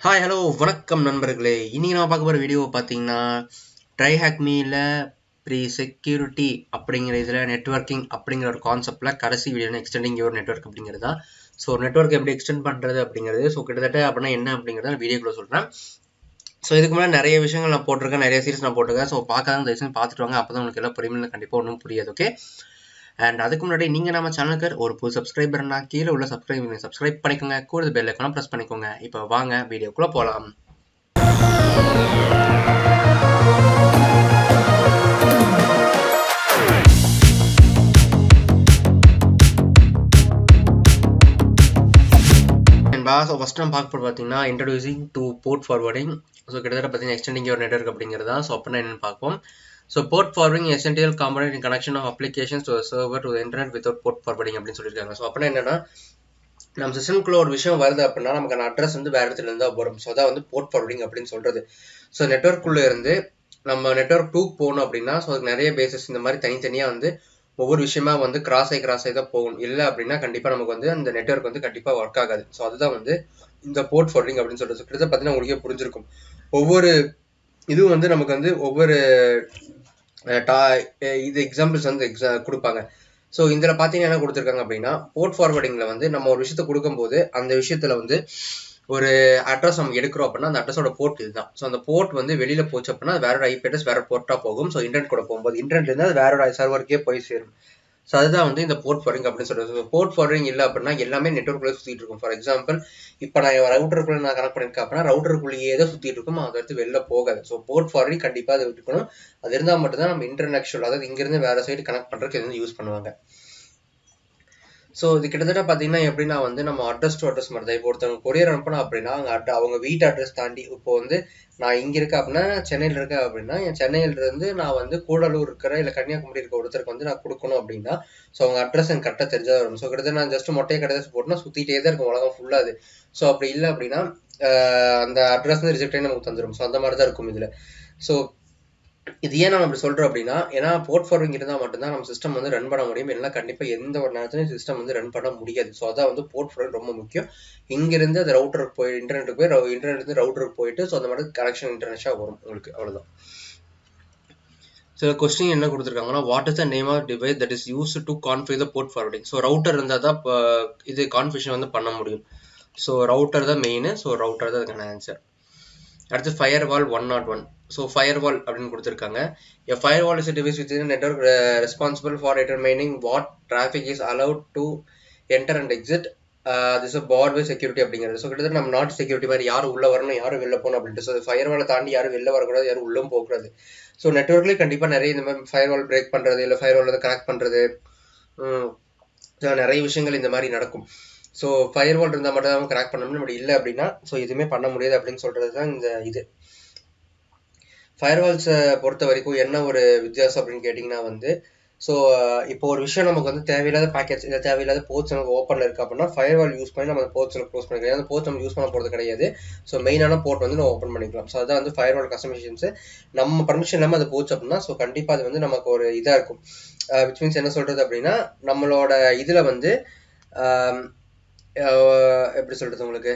Hi hello வணக்கம் நண்பர்களே. இன்னைக்கு நான் பார்க்க போகிற வீடியோ பார்த்தீங்கன்னா ட்ரைஹாக்மீல ப்ரீ செக்யூரிட்டி அப்படிங்கிற இதில் நெட்வொர்க்கிங் அப்படிங்கிற ஒரு கான்செப்டில் கடைசி வீடியோ எக்ஸ்டெண்டிங் யுவர் நெட்வொர்க் அப்படிங்கிறது தான். ஸோ நெட்வொர்க் எப்படி எக்ஸ்டெண்ட் பண்ணுறது அப்படிங்கிறது ஸோ கிட்டத்தட்ட அப்படின்னா என்ன அப்படிங்கிறத வீடியோக்குள்ளே சொல்கிறேன். ஸோ இதுக்கு முன்னாடி நிறைய விஷயங்கள் நான் போட்டிருக்கேன், நிறைய சீரிஸ் நான் போட்டிருக்கேன். ஸோ பார்க்காத தயவுசெய்து பார்த்துட்டு வாங்க, அப்போ தான் உங்களுக்கு எல்லாம் புரியும்னு கண்டிப்பாக ஒன்றும் புரியாது. ஓகே, அண்ட் அதுக்கு முன்னாடி நீங்கள் நம்ம சேனலுக்கு ஒரு புது சப்ஸ்கிரைபர்னா கீழே உள்ள சப்ஸ்கிரைப் பண்ணிக்கோங்க, கூட பெல் ஐக்கான ப்ரெஸ் பண்ணிக்கோங்க. இப்போ வாங்க வீடியோக்குள்ளே போகலாம். ஸோ ஃபஸ்ட் நம்ம பார்க்க போகிறது பார்த்தீங்கன்னா introducing to port forwarding. So கிட்டத்தட்ட பார்த்தீங்கன்னா எக்ஸ்டெண்டிங் யுவர் நெட்வொர்க் அப்படிங்கிறது தான். ஸோ அப்படின்னா என்னென்னு பார்ப்போம். So port forwarding essential component in connection of applications to server to internet without port forwarding அப்படின்னு சொல்லியிருக்காங்க. ஸோ அப்படின்னா என்னன்னா, நம்ம சிஸ்டம்குள்ள ஒரு விஷயம் வருது அப்படின்னா நமக்கு அந்த அட்ரஸ் வந்து வேறு இடத்துல இருந்தால் வரும். ஸோ அதான் வந்து போர்ட் ஃபார்வர்டிங் அப்படின்னு சொல்கிறது. ஸோ நெட்வொர்க்குள்ளே இருந்து நம்ம நெட்வொர்க் 2 போகணும் அப்படின்னா ஸோ அதுக்கு நிறைய பேசஸ் இந்த மாதிரி தனித்தனியாக வந்து ஒவ்வொரு விஷயமா வந்து கிராஸ் ஆகி தான் போகணும். இல்லை அப்படின்னா கண்டிப்பாக நமக்கு வந்து அந்த நெட்வொர்க் வந்து கண்டிப்பாக ஒர்க் ஆகாது. ஸோ அதுதான் வந்து இந்த போர்ட் ஃபார்வர்டிங் அப்படின்னு சொல்கிறது. கிட்டத்தட்ட பார்த்தீங்கன்னா உங்களுக்கே புரிஞ்சிருக்கும். ஒவ்வொரு இதுவும் வந்து நமக்கு வந்து ஒவ்வொரு இது எக்ஸாம்பிள்ஸ் வந்து கொடுப்பாங்க. ஸோ இதில் பார்த்தீங்கன்னா என்ன கொடுத்துருக்காங்க அப்படின்னா, போர்ட் ஃபார்வர்டிங்கில் வந்து நம்ம ஒரு விஷயத்தை கொடுக்கும்போது அந்த விஷயத்தில் வந்து ஒரு அட்ரஸ் நம்ம எடுக்கிறோம் அப்படின்னா அந்த அட்ரஸோட போர்ட் இதுதான். ஸோ அந்த போர்ட் வந்து வெளியில் போச்சு அப்படின்னா வேற ஒரு ஐபி அட்ரஸ் வேற போர்ட்டாக போகும். ஸோ இன்டர்நெட் கூட போகும்போது இன்டர்நெட் இருந்தால் அது வேற ஒரு சர்வருக்கே போய் சேரும். ஸோ அதுதான் வந்து இந்த போர்ட் ஃபார்வர்டிங் அப்படின்னு சொல்றது. போர்ட் ஃபார்வர்டிங் இல்லை அப்படின்னா எல்லாமே நெட்வொர்க்குள்ளே சுற்றிட்டு இருக்கும். ஃபார் எக்ஸாம்பிள் இப்போ நான் ரவுட்டருக்குள்ளே நான் கனெக்ட் பண்ணியிருக்கேன் அப்படின்னா ரவுட்டருக்குள்ளேயே தான் சுற்றிட்டு இருக்கும், அது அடுத்து வெளில போகாது. ஸோ போர்ட் ஃபார்வர்டிங் கண்டிப்பாக அது இருக்கணும். அது இருந்தால் மட்டும்தான் நம்ம இன்டர்நெக்ஷுவல், அதாவது இங்கிருந்து வேற சைடு கனெக்ட் பண்ணுறதுக்கு இது வந்து யூஸ் பண்ணுவாங்க. ஸோ இது கிட்டத்தட்ட பார்த்தீங்கன்னா எப்படின்னா வந்து நம்ம அட்ரஸ் டு அட்ரஸ் மாதிரி தான். இப்போ ஒருத்தவங்க கொரியர் அனுப்பணும் அப்படின்னா அவங்க வீட்டு அட்ரஸ் தாண்டி இப்போ வந்து நான் இங்கே இருக்கேன் அப்படின்னா சென்னையில் இருக்கேன் அப்படின்னா என் சென்னையிலிருந்து நான் வந்து கூடலூர் இருக்கிற இல்லை கன்னியாகுமரி இருக்க ஒருத்தருக்கு வந்து நான் கொடுக்கணும் அப்படின்னா ஸோ அவங்க அட்ரஸ் எனக்கு கரெக்டாக தெரிஞ்சால் வரும். ஸோ கிட்டத்தட்ட நான் ஜஸ்ட் மொட்டையை கடைசி போட்டுனா சுற்றிட்டே தான் இருக்கும் உலகம் ஃபுல்லாக அது. ஸோ அப்படி இல்லை அப்படின்னா அந்த அட்ரஸ் வந்து ரிஜெக்ட் ஆகி நமக்கு தந்துடும். ஸோ அந்த மாதிரி தான் இருக்கும் இதில். ஸோ இது ஏன் நம்ம அப்படி சொல்கிறோம் அப்படின்னா, ஏன்னா போர்ட் ஃபார்வர்டிங் இருந்தால் மட்டும்தான் நம்ம சிஸ்டம் வந்து ரன் பண்ண முடியும். இல்லைன்னா கண்டிப்பாக எந்த ஒரு நேரத்துலையும் சிஸ்டம் வந்து ரன் பண்ண முடியாது. ஸோ அதான் வந்து போர்ட் ஃபார்வர்டிங் ரொம்ப முக்கியம். இங்கிருந்து அது ரவுட்டருக்கு போய் இன்டர்நெட்டுக்கு போய் இன்டர்நெட் ரவுட்டருக்கு போயிட்டு ஸோ அந்த மாதிரி கனெக்ஷன் இன்டர்நெட்டாக வரும் உங்களுக்கு. அவ்வளோதான். ஸோ கொஸ்டின் என்ன கொடுத்துருக்காங்கன்னா, what is the name of device that is use to configure the port forwarding. So router இருந்தால் தான் இது கான்ஃபிகரேஷன் வந்து பண்ண முடியும். ஸோ ரவுட்டர் தான் மெயின். ஸோ ரவுட்டர் தான் அதுக்கான ஆன்சர். அடுத்து ஃபயர்வால் 101. ஸோ ஃபயர்வால் அப்படின்னு கொடுத்துருக்காங்க. A firewall is a device within a network responsible for determining what traffic is allowed to enter and exit. This is a border security அப்படிங்கிறது. So கிட்டத்தட்ட நம்ம நாட்டு security மாதிரி யாரும் உள்ள வரணும் யாரும் வெளில போகணும் அப்படின்ட்டு. ஸோ ஃபயர்வாலை தாண்டி யாரும் வெளில வரக்கூடாது, யாரும் உள்ளவும் போகக்கூடாது. ஸோ நெட்வொர்க்லேயே கண்டிப்பாக நிறைய இந்த மாதிரி ஃபயர்வால் பிரேக் பண்ணுறது இல்லை ஃபயர்வால் வந்து கனெக்ட் பண்ணுறது நிறைய விஷயங்கள் இந்த மாதிரி நடக்கும். ஸோ ஃபயர்வால் இருந்தால் மட்டும் தான் கிராக் பண்ணணும், அப்படி இல்லை அப்படின்னா ஸோ எதுவுமே பண்ண முடியாது அப்படின்னு சொல்கிறது தான் இந்த இது. ஃபயர்வால்ஸை பொறுத்த வரைக்கும் என்ன ஒரு வித்தியாசம் அப்படின்னு கேட்டிங்கன்னா வந்து, ஸோ இப்போ ஒரு விஷயம் நமக்கு வந்து தேவையில்லாத பேக்கெட்ஸ் இல்லை தேவையில்லாத போர்ட்ஸ் நமக்கு ஓப்பனில் இருக்குது அப்படின்னா ஃபயர்வால் யூஸ் பண்ணி நம்ம அந்த போர்ட்ஸில் க்ளோஸ் பண்ணிக்கலாம். அந்த போர்ட்ஸ் நம்ம யூஸ் பண்ண போகிறது கிடையாது. ஸோ மெயினான போர்ட் வந்து நம்ம ஓப்பன் பண்ணிக்கலாம். ஸோ அதுதான் வந்து ஃபயர்வால் கஸ்டமைசேஷன்ஸு. நம்ம பர்மிஷன் இல்லாமல் அது போச்சு அப்படின்னா ஸோ கண்டிப்பாக அது வந்து நமக்கு ஒரு இதாக இருக்கும். விச் மீன்ஸ் என்ன சொல்கிறது அப்படின்னா, நம்மளோட இதில் வந்து எப்படி சொல்கிறது உங்களுக்கு,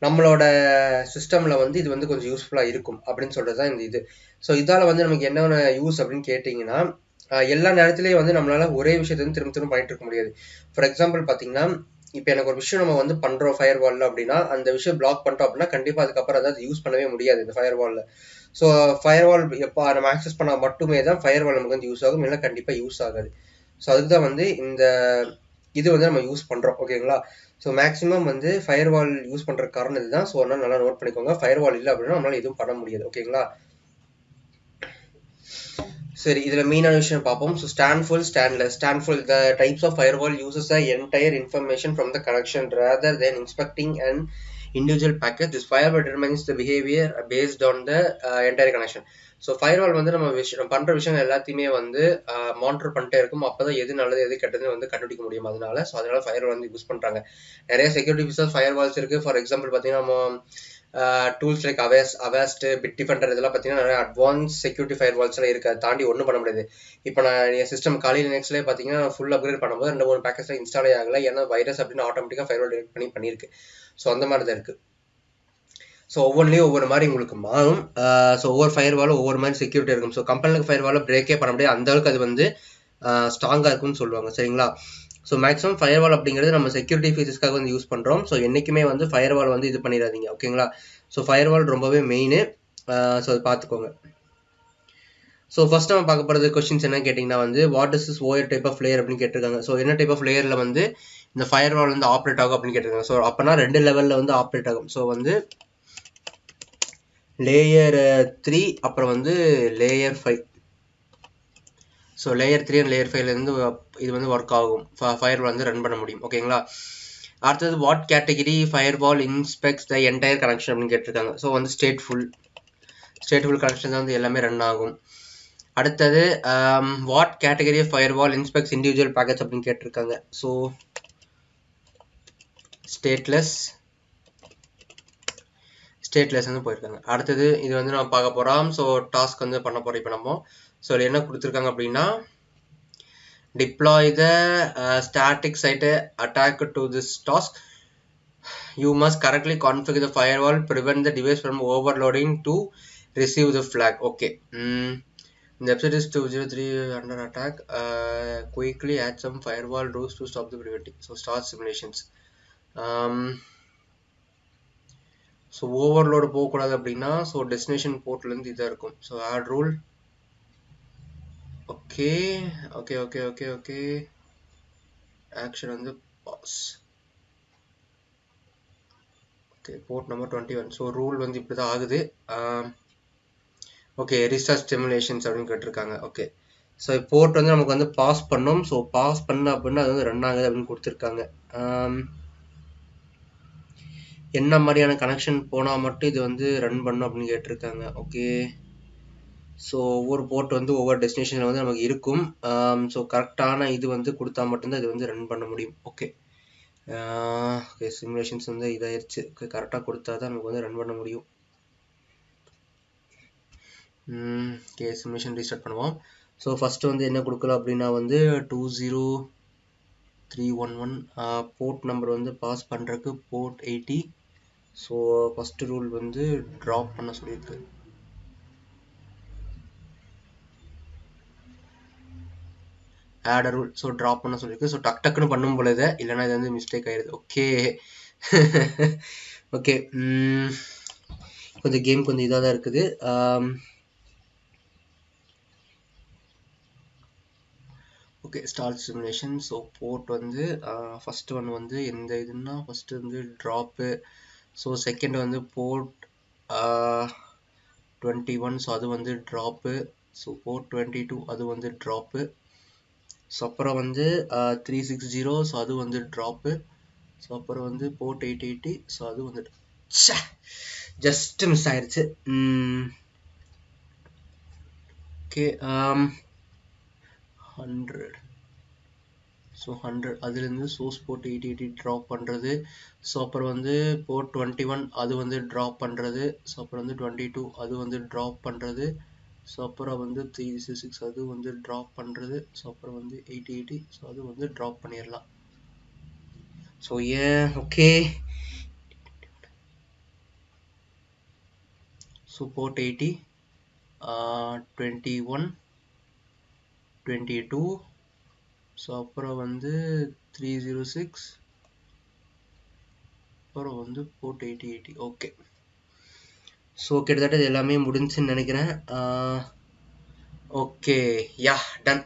நம்மளோட சிஸ்டமில் வந்து இது வந்து கொஞ்சம் யூஸ்ஃபுல்லாக இருக்கும் அப்படின்னு சொல்கிறது தான் இந்த இது. ஸோ இதால் வந்து நமக்கு என்னென்ன யூஸ் அப்படின்னு கேட்டிங்கன்னா, எல்லா நேரத்துலேயும் வந்து நம்மளால் ஒரே விஷயத்தை வந்து திரும்ப பண்ணிட்டு இருக்க முடியாது. ஃபார் எக்ஸாம்பிள் பார்த்தீங்கன்னா, இப்போ எனக்கு ஒரு விஷயம் நம்ம வந்து பண்ணுறோம் ஃபயர்வாலில் அப்படின்னா அந்த விஷயம் பிளாக் பண்ணிட்டோம் அப்படின்னா கண்டிப்பாக அதுக்கப்புறம் அதாவது யூஸ் பண்ணவே முடியாது இந்த ஃபயர்வாலில். ஸோ ஃபயர்வால் எப்போ நம்ம ஆக்சஸ் பண்ணால் மட்டுமே தான் ஃபயர்வால் நமக்கு வந்து யூஸ் ஆகும், இல்லை கண்டிப்பாக யூஸ் ஆகாது. ஸோ அதுக்கு தான் வந்து இந்த இது வந்து நம்ம யூஸ் பண்ணுறோம். ஓகேங்களா. ஸோ மேக்ஸிமம் வந்து ஃபயர்வால் யூஸ் பண்ணுற காரணம் இதுதான். ஸோ அதனால் நல்லா நோட் பண்ணிக்கோங்க. ஃபயர்வால் இல்லை அப்படின்னா நம்மளால் எதுவும் பண்ண முடியாது. ஓகேங்களா. சரி, இதில் மெயினான விஷயம் பார்ப்போம். So stateful stateless. Stateful the types of firewall uses the entire information from the connection rather then inspecting and individual package. This firewall determines the behavior based on the entire connection. So firewall வந்து நம்ம பண்ணுற விஷயங்கள் எல்லாத்தையுமே வந்து monitor பண்ணிட்டே இருக்கும். அப்போ தான் எது நல்லது எது கெட்டதுன்னு வந்து கண்டுபிடிக்க முடியும். அதனால ஃபயர்வால் வந்து யூஸ் பண்ணுறாங்க. நிறைய செக்யூரிட்டி ஃபீச்சர்ஸ் ஃபயர்வால்ஸ் இருக்குது. ஃபார் எக்ஸாம்பிள் பார்த்தீங்கன்னா நம்ம tools like Avast bit Defender இதெல்லாம் பார்த்தீங்கன்னா நிறைய அட்வான்ஸ் செக்யூரிட்டி ஃபயர் வால்ஸ்லாம் இருக்குது. அதை தாண்டி ஒன்றும் பண்ண முடியாது. இப்போ நான் என் சிஸ்டம் காலையில் நெக்ஸ்ட்லேயே பார்த்தீங்கன்னா ஃபுல் அப்கிரேட் பண்ணும்போது 2-3 பேக்கேஜ்லாம் இன்ஸ்டாலே ஆகலை. ஏன்னா வைரஸ் அப்படின்னு ஆட்டோமேட்டிக்காக ஃபயர் வால் டிடெக்ட் பண்ணியிருக்கு. ஸோ அந்த மாதிரி தான் இருக்குது. ஸோ ஒவ்வொன்றிலையும் ஒவ்வொரு மாதிரி உங்களுக்கு மாறும். ஸோ ஒவ்வொரு ஃபயர் வாலும் ஒவ்வொரு மாதிரி செக்யூரிட்டி இருக்கும். ஸோ கம்பெனிக்கு ஃபயர் வாலை பிரேக்கே பண்ண முடியாது, அந்த அளவுக்கு அது வந்து ஸ்ட்ராங்காக இருக்கும்னு சொல்லுவாங்க. சரிங்களா? ஸோ மேக்ஸிமம் ஃபயர் வால் அப்படிங்கிறது நம்ம செக்யூரிட்டி ஃபீச்சர்ஸ்க்காக வந்து யூஸ் பண்ணுறோம். ஸோ என்றைக்குமே வந்து ஃபயர் வால் வந்து இது பண்ணிடாதீங்க. ஓகேங்களா? ஸோ ஃபயர் வால் ரொம்பவே மெயின். ஸோ அது பார்த்துக்கோங்க. ஸோ ஃபர்ஸ்ட் நம்ம பார்க்க போகிறது கொஸ்டின்ஸ் என்ன கேட்டிங்கன்னா வந்து what is your type of layer அப்படின்னு கேட்டிருக்காங்க. ஸோ என்ன டைப் ஆஃப் லேயரில் வந்து இந்த ஃபயர் வால் வந்து ஆப்ரேட் ஆகும் அப்படின்னு கேட்டிருக்காங்க. ஸோ அப்போனா 2 லெவலில் வந்து ஆப்ரேட் ஆகும். ஸோ வந்து லேயர் 3 அப்புறம் வந்து layer 5. So layer 3 and layer 5லேருந்து இது வந்து ஒர்க் ஆகும், ஃபயர் வால் வந்து ரன் பண்ண முடியும். ஓகேங்களா? அடுத்தது what category firewall inspects the entire connection அப்படின்னு கேட்டிருக்காங்க. ஸோ வந்து ஸ்டேட்ஃபுல் கனெக்ஷன் தான் வந்து எல்லாமே ரன் ஆகும். அடுத்தது what category of firewall inspects individual packets அப்படின்னு கேட்டிருக்காங்க. ஸோ ஸ்டேட்லெஸ் வந்து போயிருக்காங்க. அடுத்தது இது வந்து நம்ம பார்க்க போகிறோம். ஸோ டாஸ்க் வந்து பண்ண போகிறோம் இப்போ நம்ம. ஸோ என்ன கொடுத்துருக்காங்க அப்படின்னா deploy the static site attack to this task. You must correctly configure the firewall, prevent the device from overloading to receive the flag. Okay. The website is 203 under attack. Quickly add some firewall rules to stop the preventing. So start simulations. So overload போகக்கூடாது அப்படின்னா so destination போர்ட்லேருந்து இதாக இருக்கும். So add rule. Okay action வந்து pass. Okay port number 21. So rule வந்து இப்படி தான் ஆகுது. ஓகே ரீஸ்டார்ட் ஸ்டிமுலேஷன்ஸ் அப்படின்னு கேட்டிருக்காங்க. ஓகே ஸோ போர்ட் வந்து நமக்கு வந்து பாஸ் பண்ணோம். ஸோ பாஸ் பண்ண அப்படின்னா அது வந்து ரன் ஆகுது அப்படின்னு கொடுத்துருக்காங்க. என்ன மாதிரியான கனெக்ஷன் போனால் மட்டும் இது வந்து ரன் பண்ணும் அப்படின்னு கேட்டிருக்காங்க. ஓகே ஸோ ஒவ்வொரு போர்ட் வந்து ஒவ்வொரு டெஸ்டினேஷனில் வந்து நமக்கு இருக்கும். ஸோ கரெக்டான இது வந்து கொடுத்தா மட்டும்தான் இது வந்து ரன் பண்ண முடியும். ஓகே சிமுலேஷன்ஸ் வந்து இதாகிடுச்சு. ஓகே கரெக்டாக கொடுத்தா தான் நமக்கு வந்து ரன் பண்ண முடியும். ஓகே சிமுலேஷன் ரீஸ்டார்ட் பண்ணுவோம். ஸோ ஃபஸ்ட்டு வந்து என்ன கொடுக்கலாம் அப்படின்னா வந்து 20311 போர்ட் நம்பர் வந்து பாஸ் பண்ணுறதுக்கு போர்ட் 80. ஸோ ஃபஸ்ட்டு ரூல் வந்து ட்ராப் பண்ண சொல்லியிருக்கு. Add rule. ஸோ ட்ராப் பண்ண சொல்லியிருக்கு. ஸோ டக்குன்னு பண்ணும் பொழுது இல்லைனா இது வந்து மிஸ்டேக் ஆயிடுது. ஓகே ஓகே கொஞ்சம் கேம் கொஞ்சம் இதாக தான் இருக்குது. Okay start simulation. So port வந்து ஃபஸ்ட்டு ஒன் வந்து எந்த இதுன்னா ஃபஸ்ட்டு வந்து ட்ராப்பு. ஸோ செகண்ட் வந்து போர்ட் 21. ஸோ அது வந்து ட்ராப்பு. ஸோ போர்ட் 22 அது வந்து ட்ராப்பு. ஸோ அப்புறம் வந்து 360. ஸோ அது வந்து ட்ராப்பு. ஸோ அப்புறம் வந்து போர்ட் 880. ஸோ அது வந்து ஜஸ்ட் மிஸ் ஆயிடுச்சு. ஓகே 100. ஸோ 100 அதுலேருந்து சோர்ஸ் போர்ட் 880 ட்ராப் பண்ணுறது. ஸோ அப்புறம் வந்து போர்ட் 21 அது வந்து ட்ராப் பண்ணுறது. ஸோ அப்புறம் வந்து 22 அது வந்து ட்ராப் பண்ணுறது. ஸோ அப்புறம் வந்து 366 அது வந்து ட்ராப் பண்ணுறது. ஸோ அப்புறம் வந்து 880. ஸோ அது வந்து ட்ராப் பண்ணிடலாம். So okay so port 80 21 22. ஸோ அப்புறம் வந்து 306 அப்புறம் வந்து போர்ட் 8080. ஓகே ஸோ கிட்டத்தட்ட இது எல்லாமே முடிஞ்சுன்னு நினைக்கிறேன். Okay ya done.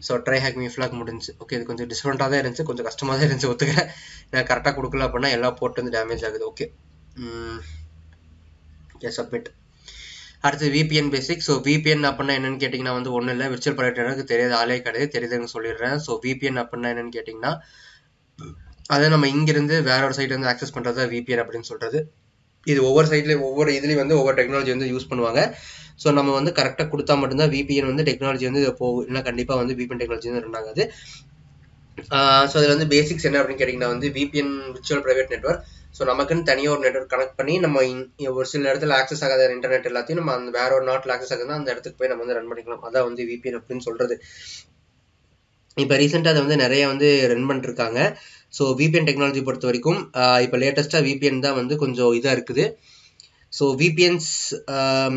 So TryHackMe flag முடிஞ்சு. ஓகே இது கொஞ்சம் டிஃப்ரெண்ட்டாக தான் இருந்துச்சு, கொஞ்சம் கஷ்டமாக தான் இருந்துச்சு ஒத்துக்கிறேன். நான் கரெக்டாக கொடுக்கல அப்படின்னா எல்லா போர்ட் வந்து டேமேஜ் ஆகுது. Okay submit. அடுத்து VPN பேசிக். ஸோ VPN அப்படின்னா என்னன்னு கேட்டிங்கன்னா வந்து ஒன்றும் இல்லை, விர்ச்சுவல் ப்ரைவேட் எனக்கு தெரியாத ஆளே கிடையாது, தெரியுதுன்னு சொல்லிடுறேன். ஸோ VPN அப்படின்னா என்னன்னு கேட்டிங்கன்னா அதை நம்ம இங்கிருந்து வேற ஒரு சைட் வந்து ஆக்சஸ் பண்ணுறது தான் VPN அப்படின்னு சொல்கிறது. இது ஒவ்வொரு சைட்லேயும் ஒவ்வொரு இதுலேயும் வந்து ஒவ்வொரு டெக்னாலஜி வந்து யூஸ் பண்ணுவாங்க. ஸோ நம்ம வந்து கரெக்டாக கொடுத்தா மட்டும்தான் VPN வந்து டெக்னாலஜி வந்து போகும், இல்லை கண்டிப்பாக வந்து VPN டெக்னாலஜி வந்து ரன் ஆகாது. ஸோ அதில் வந்து பேசிக்ஸ் என்ன அப்படின்னு கேட்டிங்கன்னா வந்து VPN virtual private network. So நமக்குன்னு தனியாக ஒரு நெட்வொர்க் கனெக்ட் பண்ணி நம்ம ஒரு சில இடத்துல ஆக்சஸ் ஆகாத இன்டர்நெட் எல்லாத்தையும் நம்ம அந்த வேற ஒரு நாட்டில் ஆக்சஸ் ஆகுதுன்னா அந்த இடத்துக்கு போய் நம்ம வந்து ரன் பண்ணிக்கலாம். அதான் வந்து VPN அப்படின்னு சொல்றது. இப்போ ரீசெண்டாக அதை வந்து நிறைய வந்து ரன் பண்ணிருக்காங்க. ஸோ VPN டெக்னாலஜி பொறுத்த வரைக்கும் இப்போ லேட்டஸ்ட்டாக VPN தான் வந்து கொஞ்சம் இதாக இருக்குது. ஸோ VPNs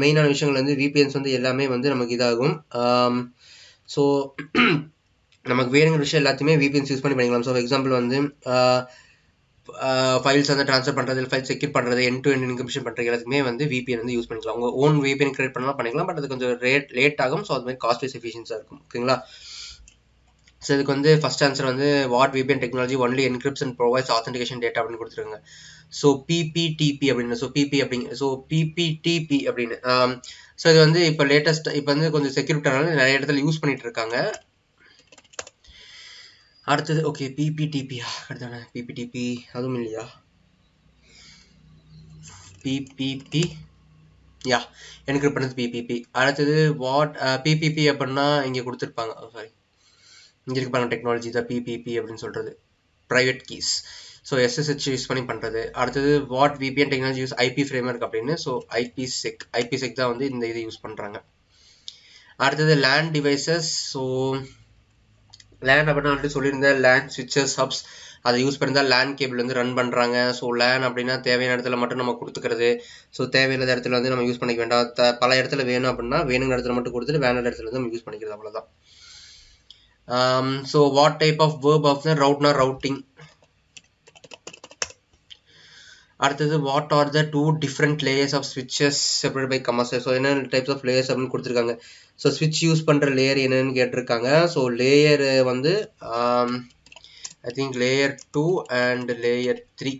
மெயினான விஷயங்கள் வந்து VPNs வந்து எல்லாமே வந்து நமக்கு இதாகும். ஸோ நமக்கு வேணுங்கிற விஷயம் எல்லாத்தையுமே VPNs யூஸ் பண்ணி பண்ணிக்கலாம். ஸோ ஃபார் எக்ஸாம்பிள் வந்து ஃபைல்ஸ் வந்து ட்ரான்ஸ்ஃபர் பண்ணுறது, ஃபைல் செக்யூர் பண்ணுறது, எண்ட் டு எண்ட் என்கிரிப்ஷன் பண்ணுறது எல்லாத்துக்குமே வந்து VPN வந்து யூஸ் பண்ணிக்கலாம். உங்கள் ஓன் VPN கிரியேட் பண்ணலாம் பண்ணிக்கலாம். பட் அது கொஞ்சம் லேட் ஆகும். ஸோ அது மாதிரி காஸ்ட் வைஸ் எஃபிஷியன்ஸாக இருக்கும். ஓகேங்களா? ஸோ இதுக்கு வந்து ஃபர்ஸ்ட் ஆன்சர் வந்து what VPN technology only encrypts and provides authentication data அப்படின்னு கொடுத்துருக்காங்க. ஸோ PPTP அப்படின்னு PPTP அப்படின்னு ஸோ இது வந்து இப்போ லேட்டஸ்ட் இப்போ வந்து கொஞ்சம் செக்யூரிட்டானால நிறைய இடத்துல யூஸ் பண்ணிட்டு இருக்காங்க. அடுத்தது ஓகே PPTPயா அடுத்தான PPTP அதுவும் இல்லையா? PPP யா என்கிரிப்ட் பண்ணது PPP. அடுத்தது வாட் PPP அப்படின்னா இங்கே கொடுத்துருப்பாங்க. சாரி இங்கே இருப்பாங்க டெக்னாலஜி தான் PPP அப்படின்னு சொல்கிறது private keys. So SSH use பண்ணி பண்ணுறது. அடுத்தது what VPN technology use IP framework அப்படின்னு. ஸோ IPsec தான் வந்து இந்த இதை யூஸ் பண்ணுறாங்க. அடுத்தது LAN டிவைசஸ். ஸோ LAN அப்படின்னா ஆல்ரெடி சொல்லியிருந்தேன், LAN switches hubs அதை யூஸ் பண்ணி தான் LAN கேபிள் வந்து ரன் பண்ணுறாங்க. ஸோ LAN அப்படின்னா தேவையான இடத்துல மட்டும் நம்ம கொடுத்துக்கிறது. ஸோ தேவையில்லாத இடத்துல வந்து நம்ம யூஸ் பண்ணிக்க வேண்டாம். பல இடத்துல வேணும் அப்படின்னா வேணுங்கிற இடத்துல மட்டும் கொடுத்துட்டு வேணுங்கிற இடத்துல வந்து நம்ம யூஸ் பண்ணிக்கிறது, அவ்வளோதான். So what type of verb of the routeனா routing. அடுத்தது what are the two different layers of switches separated by commas. So என்னென்ன டைப்ஸ் ஆஃப் லேயர்ஸ் அப்படின்னு கொடுத்துருக்காங்க. ஸோ ஸ்விட்ச் யூஸ் பண்ணுற லேயர் என்னன்னு கேட்டிருக்காங்க. ஸோ லேயர் வந்து I think layer 2 and layer 3.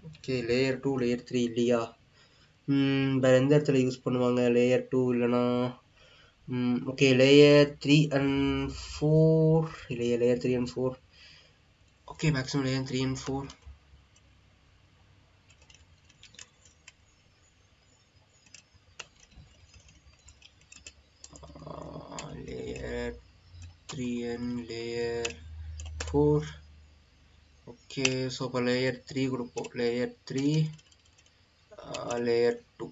Okay layer 2 layer 3 இல்லையா? வேறு எந்த இடத்துல யூஸ் பண்ணுவாங்க லேயர் 2 இல்லைனா? ஓகே லேயர் 3 and 4 இல்லையா? Layer 3 and 4. Okay maximum layer 3 and 4. layer 3 and layer 4. Okay so இப்போ லேயர் 3 கொடுப்போம். லேயர் 3 லேயர் 2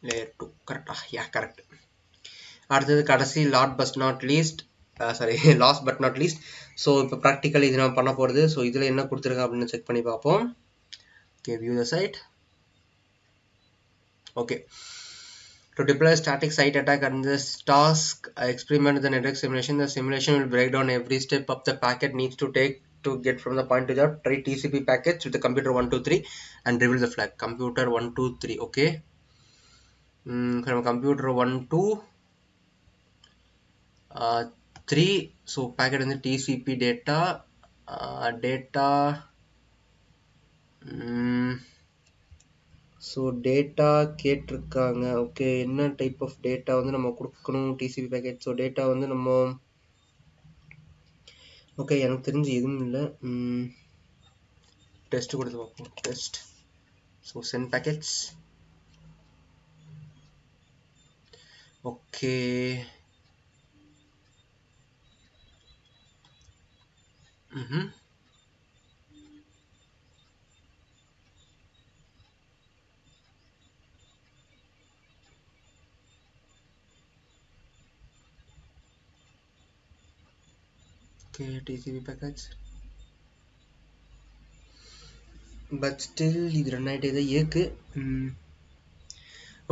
லேயர் 2 கரெக்டா? Yeah correct. அடுத்தது கடைசி last but not least. So இப்போ ப்ராக்டிக்கல் இது நம்ம பண்ண போகிறது. ஸோ இதில் என்ன கொடுத்துருக்கேன் அப்படின்னு செக் பண்ணி பார்ப்போம். Okay view the site. Okay to deploy a static site attack and this task experiment the network simulation. The simulation will break down every step of the packet needs to take to get from the point to the try TCP packets with the computer 123 and reveal the flag computer 123. okay from computer 123 so packet in the TCP data so data கேட்டிருக்காங்க. Okay என்ன type of data வந்து நம்ம கொடுக்கணும் TCP packet. So data வந்து நம்ம okay எனக்கு தெரிஞ்சு எதுவும் இல்லை. டெஸ்ட் கொடுத்து பார்ப்போம். Test. So send packets. Okay TCP packets but still இது ரன் ஆகிட்டே தான் இருக்கு.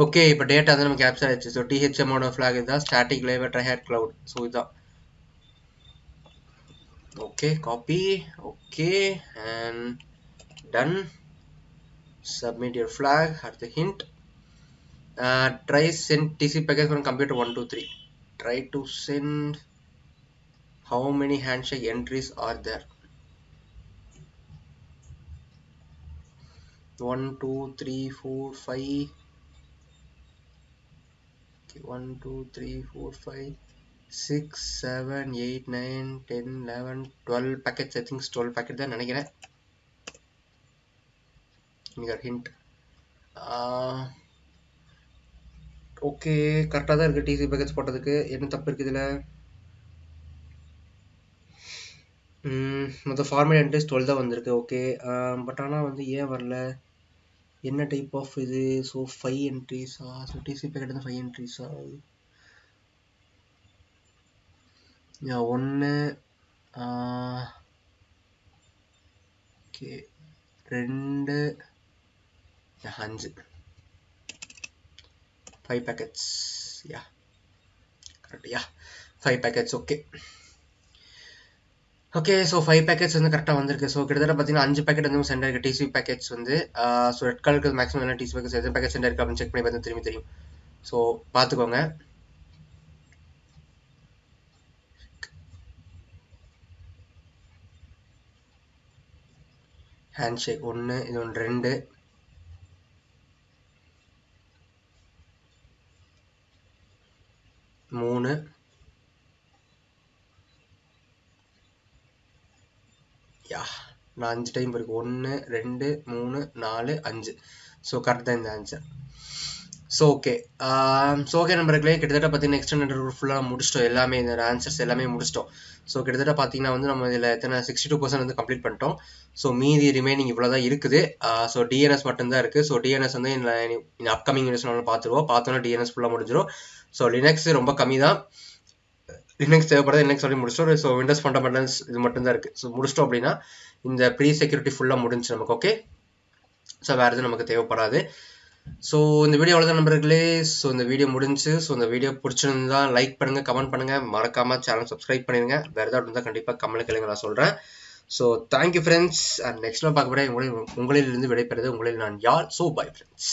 ஓகே இப்போ டேட்டா தான் நமக்கு கேப்சர் ஆயிடுச்சு. ஸோ THM ஃபிளாக் இதுதான் static live tryhack cloud. So இதுதான். Okay copy. Okay and done. Submit your flag at the hint. Try send TCP packets from computer 123. Try to send. How many handshake entries are there? 1 2 3 4 5. Okay, 1 2 3 4 5 6 7 8 9 10 11 12 packets. I think 12 packets தான் நினைக்கிறேன். your hint. Okay கரெக்டாக தான் இருக்குது. TCP packets போட்டதுக்கு என்ன தப்பு இருக்குது இதில்? மொத்தம் ஃபார்மேட் என்ட்ரிஸ் 12 தான் வந்திருக்கு. ஓகே, பட் ஆனால் வந்து ஏன் வரல, என்ன டைப் ஆஃப் இது? ஸோ 5 என்ட்ரிஸா? ஸோ டிசி பேக்கெட் வந்து 5 என்ட்ரிஸா? 1 okay 2 5 5 packets. Ya correct. Ya 5 packets. Okay okay so 5 packets வந்து கரெக்டாக வந்திருக்கு. ஸோ கிட்டத்தட்ட பார்த்தீங்கன்னா 5 பேக்கெட் வந்து சென்ட் ஆயிருக்கு டிசி பேக்கெட்ஸ் வந்து. ஸோ ரெட் கலருக்கு மேக்ஸிமம் என்ன டிசி பேக்கெட்ஸ் எத்தனை பேக்கெட் சென்ட் ஆயிருக்கு அப்படின்னு செக் பண்ணி பார்த்தா திரும்பி தெரியும். ஸோ பார்த்துக்கோங்க. ஹேண்ட் ஷேக் 1, இது 1 2 3 யா நான் 5 டைம் இருக்கு. 1 2 3 4 5. ஸோ கரெக்ட் தான் இந்த ஆன்சர். ஸோ ஓகே நம்பர்களே, கிட்டத்தட்ட பார்த்தீங்கன்னா எக்ஸ்டெண்டட் ரூட் ஃபுல்லாக முடிச்சிட்டோம். எல்லாமே இந்த ஆன்சர்ஸ் எல்லாமே முடிச்சிட்டோம். ஸோ கிட்டத்தட்ட பார்த்தீங்கன்னா வந்து நம்ம இதில் எத்தனை 62% வந்து கம்ப்ளீட் பண்ணிட்டோம். ஸோ மீதி ரிமைனிங் இவ்வளோ தான் இருக்குது. ஸோ டிஎன்எஸ் மட்டும்தான் இருக்குது. ஸோ டிஎன்எஸ் வந்து இந்த அப்கமிங் வீடியோஸ் நம்ம பார்த்துருவோம். பார்த்தோன்னா டிஎன்எஸ் ஃபுல்லாக முடிஞ்சிடும். ஸோ லினக்ஸ் ரொம்ப கம்மி தான். லினக்ஸ் தேவைப்படுறது லினக்ஸ் சொல்லி முடிச்சிட்டோம். ஸோ விண்டோஸ் ஃபண்டமெண்டல்ஸ் இது மட்டும் தான் இருக்குது. ஸோ முடிச்சிட்டோம் அப்படின்னா இந்த ப்ரீ செக்யூரிட்டி ஃபுல்லாக முடிஞ்சு நமக்கு. ஓகே, ஸோ வேறு எதுவும் நமக்கு தேவைப்படாது. ஸோ இந்த வீடியோ அவ்வளோதான் நம்பர்களே. ஸோ இந்த வீடியோ முடிஞ்சு. ஸோ இந்த வீடியோ பிடிச்சிருந்தா லைக் பண்ணுங்கள், கமெண்ட் பண்ணுங்கள், மறக்காமல் சேனல் சப்ஸ்கிரைப் பண்ணிடுங்க. வேறு ஏதாவது இருந்தால் கண்டிப்பாக கமெண்ட் கேளுங்க, நான் சொல்கிறேன். So thank you friends. அண்ட் நெக்ஸ்ட்லாம் பார்க்க உங்களிலிருந்து விடைபெறுது உங்களில் நான் யார். So bye friends.